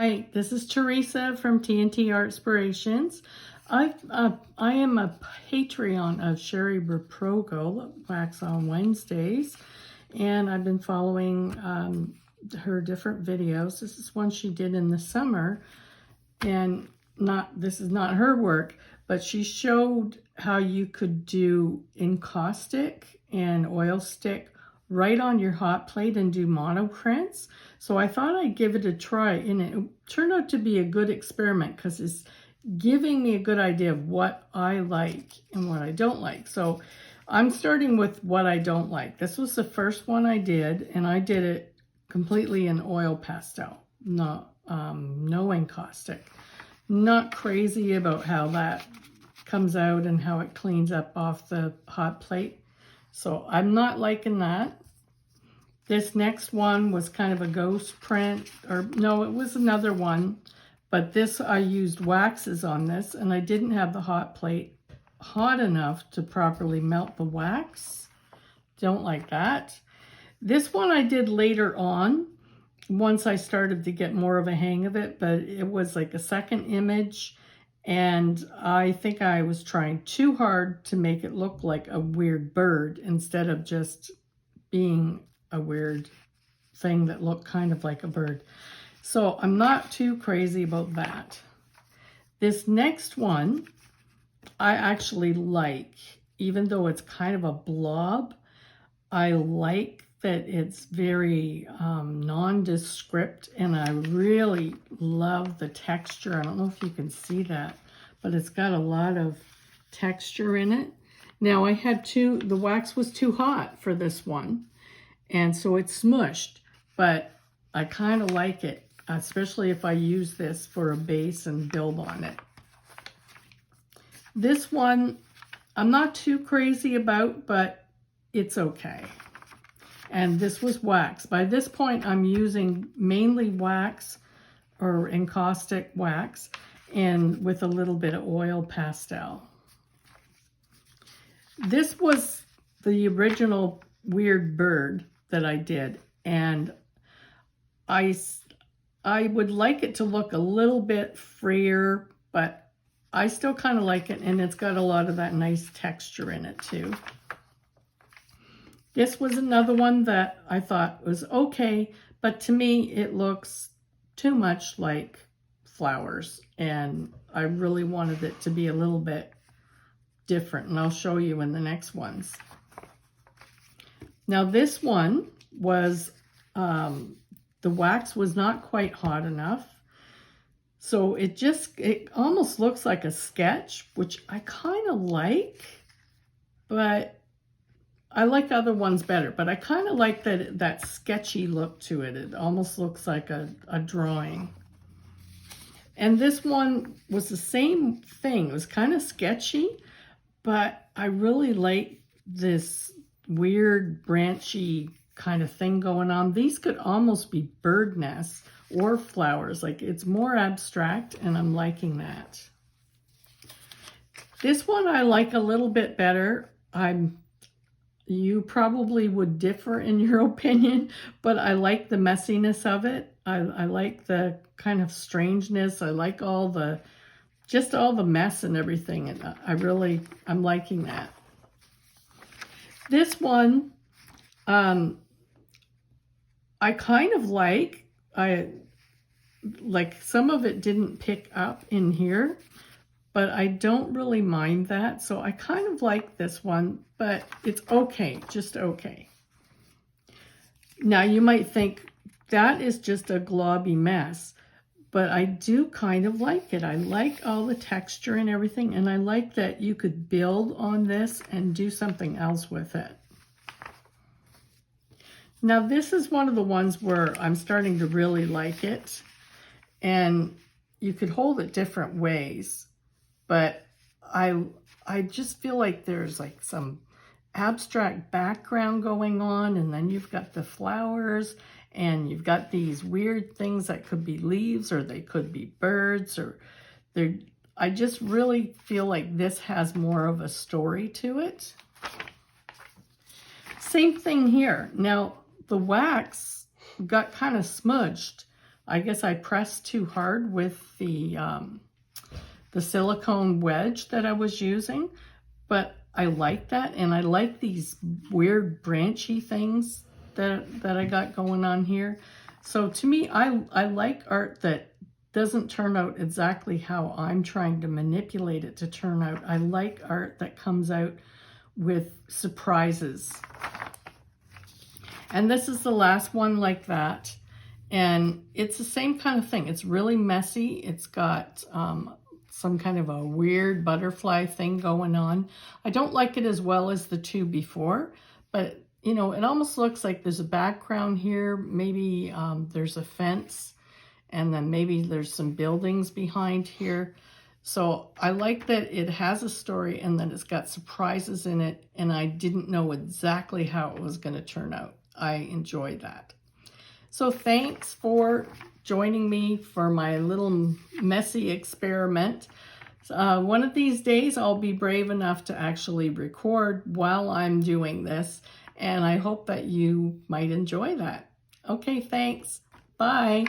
Hi, this is Teresa from TNT Art Inspirations. I am a Patreon of Shari Replogle, Wax on Wednesdays, and I've been following her different videos. This is one she did in the summer, and this is not her work, but she showed how you could do encaustic and oil stick right on your hot plate and do monoprints. So I thought I'd give it a try, and it turned out to be a good experiment because it's giving me a good idea of what I like and what I don't like. So I'm starting with what I don't like. This was the first one I did, and I did it completely in oil pastel, no encaustic. Not crazy about how that comes out and how it cleans up off the hot plate. So I'm not liking that. This next one was kind of a ghost print, or no, it was another one, but this, I used waxes on this, and I didn't have the hot plate hot enough to properly melt the wax. Don't like that. This one I did later on, once I started to get more of a hang of it, but it was like a second image, and I think I was trying too hard to make it look like a weird bird instead of just being a weird thing that looked kind of like a bird. So I'm not too crazy about that. This next one I actually like, even though it's kind of a blob. I like that it's very nondescript, and I really love the texture. I don't know if you can see that, but it's got a lot of texture in it. Now I had the wax was too hot for this one, and so it's smushed, but I kind of like it, especially if I use this for a base and build on it. This one I'm not too crazy about, but it's okay. And this was wax. By this point, I'm using mainly wax or encaustic wax and with a little bit of oil pastel. This was the original weird bird that I did, and I would like it to look a little bit freer, but I still kind of like it, and it's got a lot of that nice texture in it too. This was another one that I thought was okay, but to me it looks too much like flowers, and I really wanted it to be a little bit different, and I'll show you in the next ones. Now this one was, the wax was not quite hot enough, so it almost looks like a sketch, which I kind of like, but I like other ones better, but I kind of like that sketchy look to it. It almost looks like a drawing. And this one was the same thing. It was kind of sketchy, but I really like this weird branchy kind of thing going on. These could almost be bird nests or flowers. Like, it's more abstract, and I'm liking that. This one I like a little bit better. You probably would differ in your opinion, but I like the messiness of it. I like the kind of strangeness. I like just all the mess and everything, and I'm liking that. This one, I kind of like some of it didn't pick up in here, but I don't really mind that. So I kind of like this one, but it's okay, just okay. Now you might think that is just a globby mess, but I do kind of like it. I like all the texture and everything, and I like that you could build on this and do something else with it. Now this is one of the ones where I'm starting to really like it, and you could hold it different ways, but I just feel like there's like some abstract background going on, and then you've got the flowers, and you've got these weird things that could be leaves, or they could be birds, or I just really feel like this has more of a story to it. Same thing here. Now the wax got kind of smudged I guess I pressed too hard with the silicone wedge that I was using, but I like that, and I like these weird branchy things that I got going on here. So to me, I like art that doesn't turn out exactly how I'm trying to manipulate it to turn out. I like art that comes out with surprises. And this is the last one like that. And it's the same kind of thing. It's really messy. It's got some kind of a weird butterfly thing going on. I don't like it as well as the two before, but you know, it almost looks like there's a background here. Maybe there's a fence, and then maybe there's some buildings behind here. So I like that it has a story and that it's got surprises in it, and I didn't know exactly how it was going to turn out. I enjoy that. So thanks for joining me for my little messy experiment. One of these days I'll be brave enough to actually record while I'm doing this, and I hope that you might enjoy that. Okay, thanks. Bye.